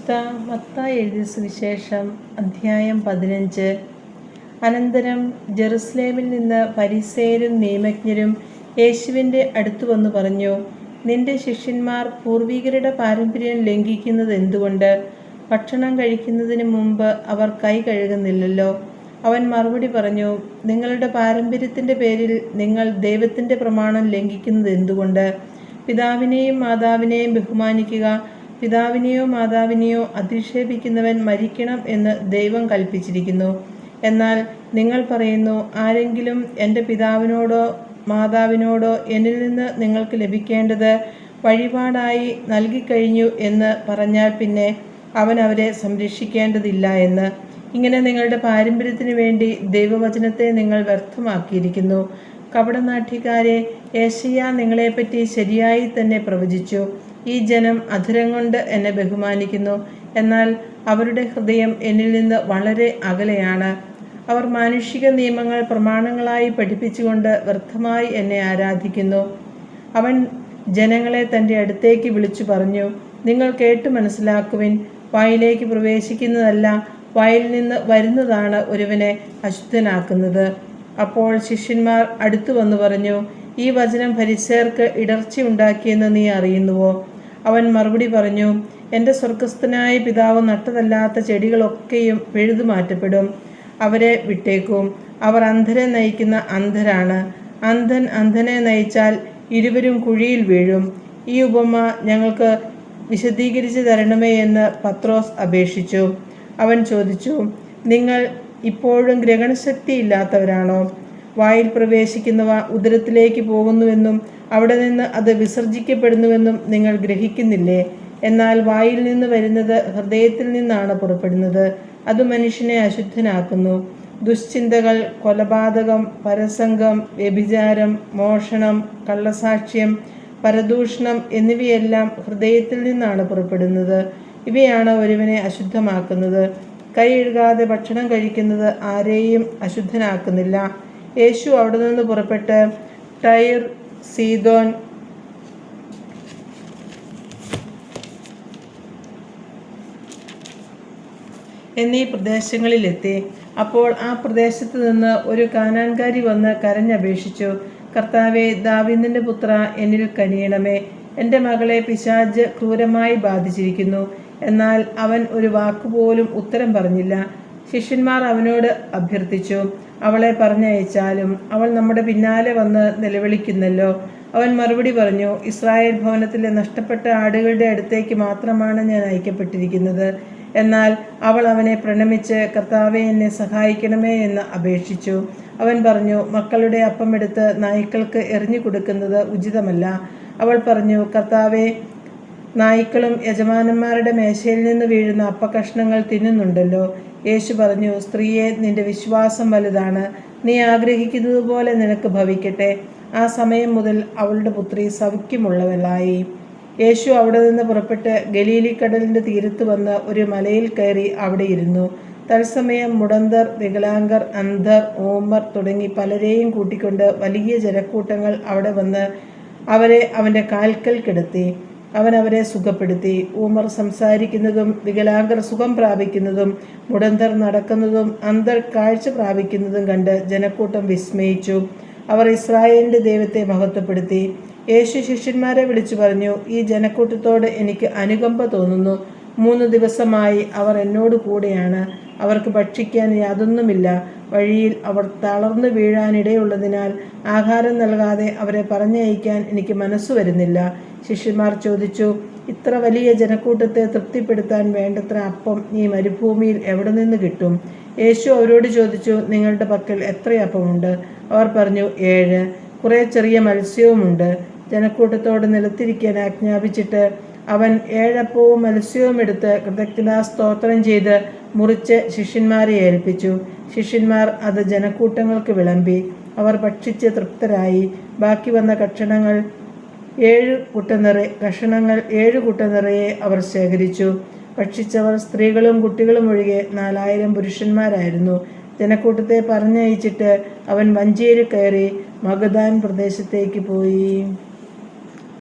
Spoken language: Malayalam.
വിശുദ്ധ മത്തായി എഴുതിയ സുവിശേഷം അധ്യായം 15. അനന്തരം ജെറുസലേമിൽ നിന്ന് ഫരിസേയരും നിയമജ്ഞരും യേശുവിൻ്റെ അടുത്തു വന്നു പറഞ്ഞു, നിന്റെ ശിഷ്യന്മാർ പൂർവികരുടെ പാരമ്പര്യം ലംഘിക്കുന്നത് എന്തുകൊണ്ട്? ഭക്ഷണം കഴിക്കുന്നതിന് മുമ്പ് അവർ കൈ കഴുകുന്നില്ലല്ലോ. അവൻ മറുപടി പറഞ്ഞു, നിങ്ങളുടെ പാരമ്പര്യത്തിൻ്റെ പേരിൽ നിങ്ങൾ ദൈവത്തിൻ്റെ പ്രമാണം ലംഘിക്കുന്നത് എന്തുകൊണ്ട്? പിതാവിനെയും മാതാവിനെയും ബഹുമാനിക്കുക, പിതാവിനെയോ മാതാവിനെയോ അധിക്ഷേപിക്കുന്നവൻ മരിക്കണം എന്ന് ദൈവം കൽപ്പിച്ചിരിക്കുന്നു. എന്നാൽ നിങ്ങൾ പറയുന്നു, ആരെങ്കിലും എൻ്റെ പിതാവിനോടോ മാതാവിനോടോ എന്നിൽ നിന്ന് നിങ്ങൾക്ക് ലഭിക്കേണ്ടത് വഴിപാടായി നൽകിക്കഴിഞ്ഞു എന്ന് പറഞ്ഞാൽ പിന്നെ അവൻ അവരെ സംരക്ഷിക്കേണ്ടതില്ല എന്ന്. ഇങ്ങനെ നിങ്ങളുടെ പാരമ്പര്യത്തിനു വേണ്ടി ദൈവവചനത്തെ നിങ്ങൾ വ്യർത്ഥമാക്കിയിരിക്കുന്നു. കപടനാട്യക്കാരെ, യേശയ്യാ നിങ്ങളെപ്പറ്റി ശരിയായി തന്നെ പ്രവചിച്ചു. ഈ ജനം അധരം കൊണ്ട് എന്നെ ബഹുമാനിക്കുന്നു, എന്നാൽ അവരുടെ ഹൃദയം എന്നിൽ നിന്ന് വളരെ അകലെയാണ്. അവർ മാനുഷിക നിയമങ്ങൾ പ്രമാണങ്ങളായി പഠിപ്പിച്ചുകൊണ്ട് വ്യർത്ഥമായി എന്നെ ആരാധിക്കുന്നു. അവൻ ജനങ്ങളെ തൻ്റെ അടുത്തേക്ക് വിളിച്ചു പറഞ്ഞു, നിങ്ങൾ കേട്ട് മനസ്സിലാക്കുവിൻ. വായിലേക്ക് പ്രവേശിക്കുന്നതല്ല, വായിൽ നിന്ന് വരുന്നതാണ് ഒരുവനെ അശുദ്ധനാക്കുന്നത്. അപ്പോൾ ശിഷ്യന്മാർ അടുത്തു വന്നു പറഞ്ഞു, ഈ വചനം ഫരിസേയർക്ക് ഇടർച്ചയുണ്ടാക്കിയെന്ന് നീ അറിയുന്നുവോ? അവൻ മറുപടി പറഞ്ഞു, എൻ്റെ സ്വർഗസ്ഥനായ പിതാവ് നട്ടതല്ലാത്ത ചെടികളൊക്കെയും പിഴുതു മാറ്റപ്പെടും. അവരെ വിട്ടേക്കും. അവർ അന്ധരെ നയിക്കുന്ന അന്ധരാണ്. അന്ധൻ അന്ധനെ നയിച്ചാൽ ഇരുവരും കുഴിയിൽ വീഴും. ഈ ഉപമ ഞങ്ങൾക്ക് വിശദീകരിച്ചു തരണമേ എന്ന് പത്രോസ് അപേക്ഷിച്ചു. അവൻ ചോദിച്ചു, നിങ്ങൾ ഇപ്പോഴും ഗ്രഹണശക്തി ഇല്ലാത്തവരാണോ? വായിൽ പ്രവേശിക്കുന്നവ ഉദരത്തിലേക്ക് പോകുന്നുവെന്നും അവിടെ നിന്ന് അത് വിസർജിക്കപ്പെടുന്നുവെന്നും നിങ്ങൾ ഗ്രഹിക്കുന്നില്ലേ? എന്നാൽ വായിൽ നിന്ന് വരുന്നത് ഹൃദയത്തിൽ നിന്നാണ് പുറപ്പെടുന്നത്. അത് മനുഷ്യനെ അശുദ്ധനാക്കുന്നു. ദുശ്ചിന്തകൾ, കൊലപാതകം, പരസംഗം, വ്യഭിചാരം, മോഷണം, കള്ളസാക്ഷ്യം, പരദൂഷണം എന്നിവയെല്ലാം ഹൃദയത്തിൽ നിന്നാണ് പുറപ്പെടുന്നത്. ഇവയാണ് ഒരുവനെ അശുദ്ധമാക്കുന്നത്. കൈ കഴുകാതെ ഭക്ഷണം കഴിക്കുന്നത് ആരെയും അശുദ്ധനാക്കുന്നില്ല. യേശു അവിടെ നിന്ന് പുറപ്പെട്ട് ടൈർ, സീദോൻ എന്നീ പ്രദേശങ്ങളിലെത്തി. അപ്പോൾ ആ പ്രദേശത്ത് നിന്ന് ഒരു കാനാൻകാരി വന്ന് കരഞ്ഞപേക്ഷിച്ചു, കർത്താവേ, ദാവീദിന്റെ പുത്ര, എന്നിൽ കനിയണമേ. എൻ്റെ മകളെ പിശാച് ക്രൂരമായി ബാധിച്ചിരിക്കുന്നു. എന്നാൽ അവൻ ഒരു വാക്കുപോലും ഉത്തരം പറഞ്ഞില്ല. ശിഷ്യന്മാർ അവനോട് അഭ്യർത്ഥിച്ചു, അവളെ പറഞ്ഞയച്ചാലും. അവൾ നമ്മുടെ പിന്നാലെ വന്ന് നിലവിളിക്കുന്നല്ലോ. അവൻ മറുപടി പറഞ്ഞു, ഇസ്രായേൽ ഭവനത്തിലെ നഷ്ടപ്പെട്ട ആടുകളുടെ അടുത്തേക്ക് മാത്രമാണ് ഞാൻ അയക്കപ്പെട്ടിരിക്കുന്നത്. എന്നാൽ അവൾ അവനെ പ്രണമിച്ച്, കർത്താവേ, എന്നെ സഹായിക്കണമേ എന്ന് അപേക്ഷിച്ചു. അവൻ പറഞ്ഞു, മക്കളുടെ അപ്പം എടുത്ത് നായ്ക്കൾക്ക് എറിഞ്ഞു കൊടുക്കുന്നത് ഉചിതമല്ല. അവൾ പറഞ്ഞു, കർത്താവേ, നായ്ക്കളും യജമാനന്മാരുടെ മേശയിൽ നിന്ന് വീഴുന്ന അപ്പക്കഷ്ണങ്ങൾ തിന്നുന്നുണ്ടല്ലോ. യേശു പറഞ്ഞു, സ്ത്രീയെ, നിന്റെ വിശ്വാസം വലുതാണ്. നീ ആഗ്രഹിക്കുന്നത് പോലെ നിനക്ക് ഭവിക്കട്ടെ. ആ സമയം മുതൽ അവളുടെ പുത്രി സൗഖ്യമുള്ളവളായി. യേശു അവിടെ നിന്ന് പുറപ്പെട്ട് ഗലീലിക്കടലിൻ്റെ തീരത്ത് വന്ന് ഒരു മലയിൽ കയറി അവിടെ ഇരുന്നു. തത്സമയം മുടന്തർ, വികലാംഗർ, അന്ധർ, ഓമർ തുടങ്ങി പലരെയും കൂട്ടിക്കൊണ്ട് വലിയ ജനക്കൂട്ടങ്ങൾ അവിടെ വന്ന് അവരെ അവൻ്റെ കാൽക്കൽ കിടത്തി. അവൻ അവരെ സുഖപ്പെടുത്തി. ഊമർ സംസാരിക്കുന്നതും വികലാംഗർ സുഖം പ്രാപിക്കുന്നതും മുടന്തർ നടക്കുന്നതും അന്ധർ കാഴ്ച പ്രാപിക്കുന്നതും കണ്ട് ജനക്കൂട്ടം വിസ്മയിച്ചു. അവർ ഇസ്രായേലിൻ്റെ ദൈവത്തെ മഹത്വപ്പെടുത്തി. യേശു ശിഷ്യന്മാരെ വിളിച്ചു പറഞ്ഞു, ഈ ജനക്കൂട്ടത്തോട് എനിക്ക് അനുകമ്പ തോന്നുന്നു. 3 ദിവസമായി അവർ എന്നോട് കൂടെയാണ്. അവർക്ക് ഭക്ഷിക്കാൻ യാതൊന്നുമില്ല. വഴിയിൽ അവർ തളർന്നു വീഴാനിടയുള്ളതിനാൽ ആഹാരം നൽകാതെ അവരെ പറഞ്ഞയക്കാൻ എനിക്ക് മനസ്സു വരുന്നില്ല. ശിഷ്യന്മാർ ചോദിച്ചു, ഇത്ര വലിയ ജനക്കൂട്ടത്തെ തൃപ്തിപ്പെടുത്താൻ വേണ്ടത്ര അപ്പം ഈ മരുഭൂമിയിൽ എവിടെ നിന്ന് കിട്ടും? യേശു അവരോട് ചോദിച്ചു, നിങ്ങളുടെ പക്കൽ എത്ര അപ്പമുണ്ട്? അവർ പറഞ്ഞു, 7. കുറേ ചെറിയ മത്സ്യവുമുണ്ട്. ജനക്കൂട്ടത്തോട് നിലത്തിരിക്കാൻ ആജ്ഞാപിച്ചിട്ട് അവൻ 7 അപ്പവും മത്സ്യവും എടുത്ത് കൃതജ്ഞതാ സ്തോത്രം ചെയ്ത് മുറിച്ച് ശിഷ്യന്മാരെ ഏൽപ്പിച്ചു. ശിഷ്യന്മാർ അത് ജനക്കൂട്ടങ്ങൾക്ക് വിളമ്പി. അവർ ഭക്ഷിച്ച് തൃപ്തരായി. ബാക്കി വന്ന കഷണങ്ങൾ 7 കുട്ട നിറയെ അവർ ശേഖരിച്ചു. ഭക്ഷിച്ചവർ സ്ത്രീകളും കുട്ടികളും ഒഴികെ 4000 പുരുഷന്മാരായിരുന്നു. ജനക്കൂട്ടത്തെ പറഞ്ഞയച്ചിട്ട് അവൻ വഞ്ചിയിൽ കയറി മഗദാൻ പ്രദേശത്തേക്ക് പോയി.